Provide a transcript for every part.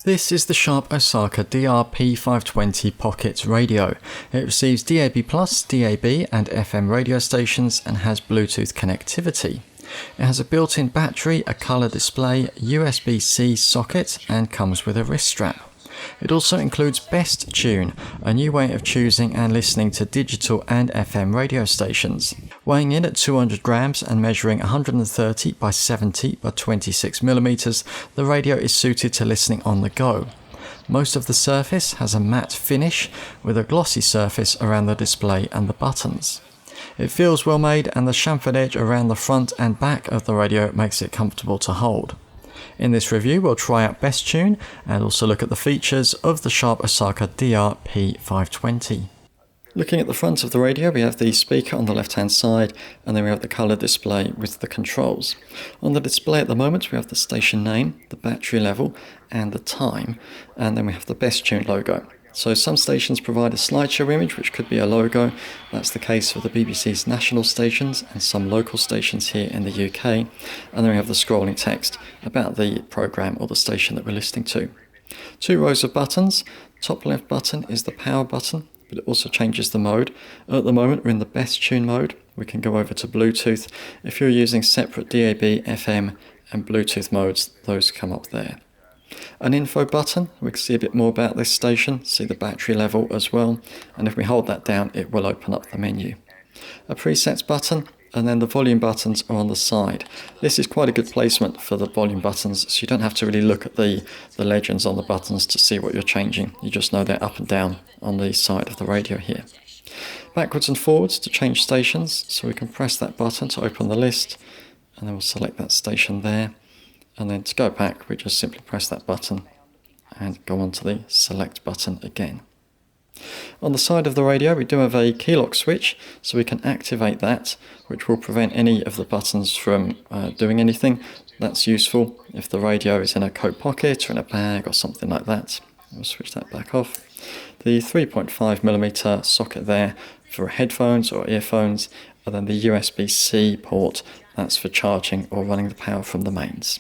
This is the Sharp OSAKA DR-P520 Pocket radio. It receives DAB+, DAB and FM radio stations and has Bluetooth connectivity. It has a built-in battery, a colour display, USB-C socket and comes with a wrist strap. It also includes BestTune, a new way of choosing and listening to digital and FM radio stations. Weighing in at 200 grams and measuring 130 by 70 by 26 millimeters, the radio is suited to listening on the go. Most of the surface has a matte finish with a glossy surface around the display and the buttons. It feels well made and the chamfered edge around the front and back of the radio makes it comfortable to hold. In this review we'll try out BestTune and also look at the features of the Sharp OSAKA DR-P520. Looking at the front of the radio, we have the speaker on the left hand side and then we have the colour display with the controls. On the display at the moment we have the station name, the battery level and the time, and then we have the BestTune logo. So some stations provide a SlideShow image which could be a logo. That's the case for the BBC's national stations and some local stations here in the UK. And then we have the scrolling text about the programme or the station that we're listening to. Two rows of buttons. Top left button is the power button, but it also changes the mode. At the moment we're in the BestTune mode. We can go over to Bluetooth. If you're using separate DAB, FM and Bluetooth modes, those come up there. An info button, we can see a bit more about this station, see the battery level as well, and if we hold that down it will open up the menu. A presets button, and then the volume buttons are on the side. This is quite a good placement for the volume buttons, so you don't have to really look at the legends on the buttons to see what you're changing. You just know they're up and down on the side of the radio here. Backwards and forwards to change stations, so we can press that button to open the list, and then we'll select that station there. And then to go back, we just simply press that button and go on to the select button again. On the side of the radio, we do have a key lock switch, so we can activate that, which will prevent any of the buttons from doing anything. That's useful if the radio is in a coat pocket or in a bag or something like that. We'll switch that back off. The 3.5mm socket there for headphones or earphones, and then the USB-C port, that's for charging or running the power from the mains.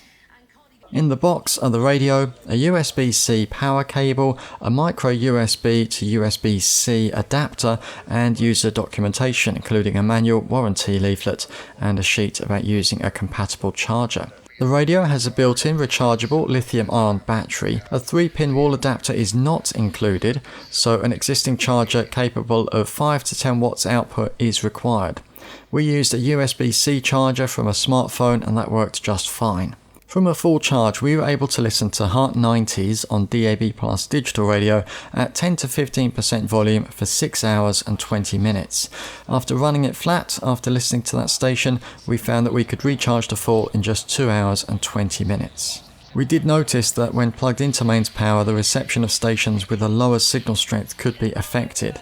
In the box are the radio, a USB-C power cable, a micro USB to USB-C adapter and user documentation including a manual, warranty leaflet and a sheet about using a compatible charger. The radio has a built-in rechargeable lithium-ion battery. A 3-pin wall adapter is not included, so an existing charger capable of 5 to 10 watts output is required. We used a USB-C charger from a smartphone and that worked just fine. From a full charge, we were able to listen to Heart 90s on DAB+ digital radio at 10 to 15% volume for 6 hours and 20 minutes. After running it flat, after listening to that station, we found that we could recharge to full in just 2 hours and 20 minutes. We did notice that when plugged into mains power, the reception of stations with a lower signal strength could be affected.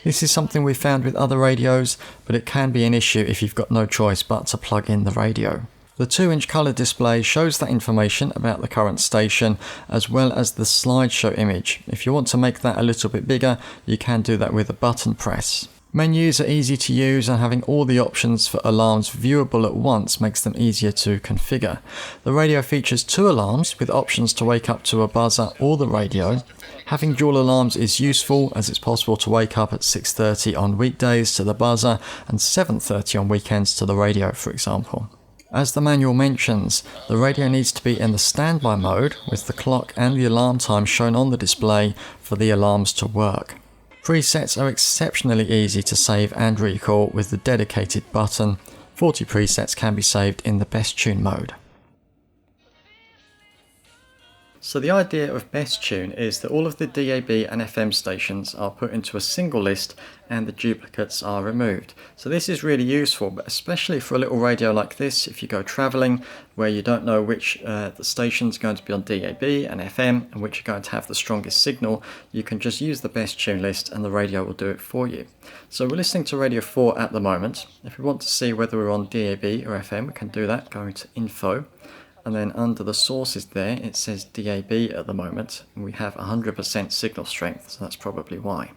This is something we found with other radios, but it can be an issue if you've got no choice but to plug in the radio. The 2-inch colour display shows that information about the current station as well as the SlideShow image. If you want to make that a little bit bigger, you can do that with a button press. Menus are easy to use and having all the options for alarms viewable at once makes them easier to configure. The radio features 2 alarms with options to wake up to a buzzer or the radio. Having dual alarms is useful as it's possible to wake up at 6:30 on weekdays to the buzzer and 7:30 on weekends to the radio, for example. As the manual mentions, the radio needs to be in the standby mode with the clock and the alarm time shown on the display for the alarms to work. Presets are exceptionally easy to save and recall with the dedicated button. 40 presets can be saved in the BestTune mode. So the idea of BestTune is that all of the DAB and FM stations are put into a single list and the duplicates are removed. So this is really useful, but especially for a little radio like this, if you go travelling where you don't know which the station's going to be on DAB and FM and which are going to have the strongest signal, you can just use the BestTune list and the radio will do it for you. So we're listening to Radio 4 at the moment. If we want to see whether we're on DAB or FM, we can do that going to Info. And then under the sources there, it says DAB at the moment, and we have 100% signal strength, so that's probably why.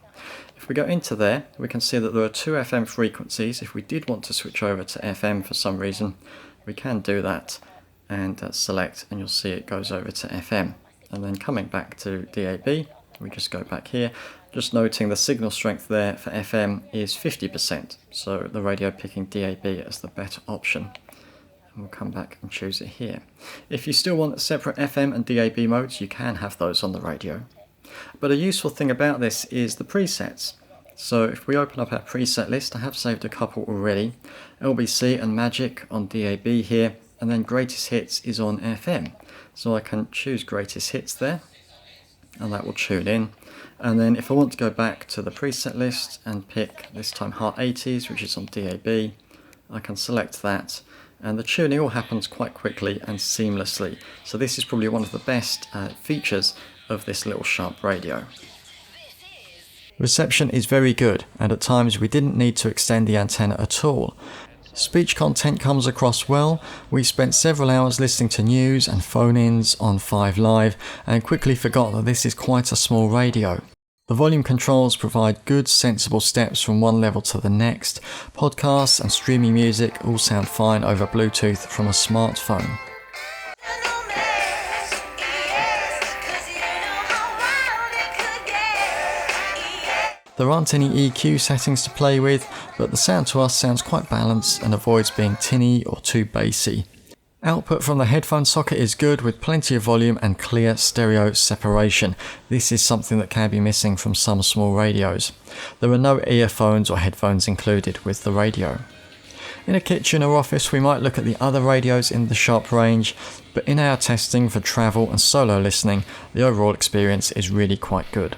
If we go into there, we can see that there are 2 FM frequencies. If we did want to switch over to FM for some reason, we can do that and select, and you'll see it goes over to FM. and then coming back to DAB, we just go back here, just noting the signal strength there for FM is 50%, so the radio picking DAB as the better option. And we'll come back and choose it here. If you still want separate FM and DAB modes, you can have those on the radio. But a useful thing about this is the presets. So if we open up our preset list, I have saved a couple already. LBC and Magic on DAB here, and then Greatest Hits is on FM. So I can choose Greatest Hits there, and that will tune in. And then if I want to go back to the preset list and pick this time Heart 80s, which is on DAB, I can select that, and the tuning all happens quite quickly and seamlessly. So this is probably one of the best features of this little Sharp radio. Reception is very good, and at times we didn't need to extend the antenna at all. Speech content comes across well. We spent several hours listening to news and phone-ins on 5 Live and quickly forgot that this is quite a small radio. The volume controls provide good, sensible steps from one level to the next. Podcasts and streaming music all sound fine over Bluetooth from a smartphone. There aren't any EQ settings to play with, but the sound to us sounds quite balanced and avoids being tinny or too bassy. Output from the headphone socket is good with plenty of volume and clear stereo separation. This is something that can be missing from some small radios. There are no earphones or headphones included with the radio. In a kitchen or office, we might look at the other radios in the Sharp range, but in our testing for travel and solo listening, the overall experience is really quite good.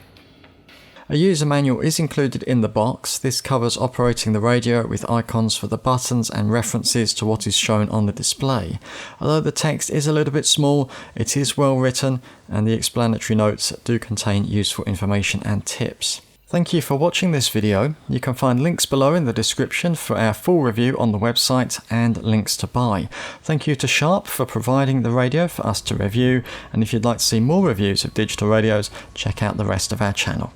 A user manual is included in the box. This covers operating the radio with icons for the buttons and references to what is shown on the display. Although the text is a little bit small, it is well written, and the explanatory notes do contain useful information and tips. Thank you for watching this video. You can find links below in the description for our full review on the website and links to buy. Thank you to Sharp for providing the radio for us to review, and if you'd like to see more reviews of digital radios, check out the rest of our channel.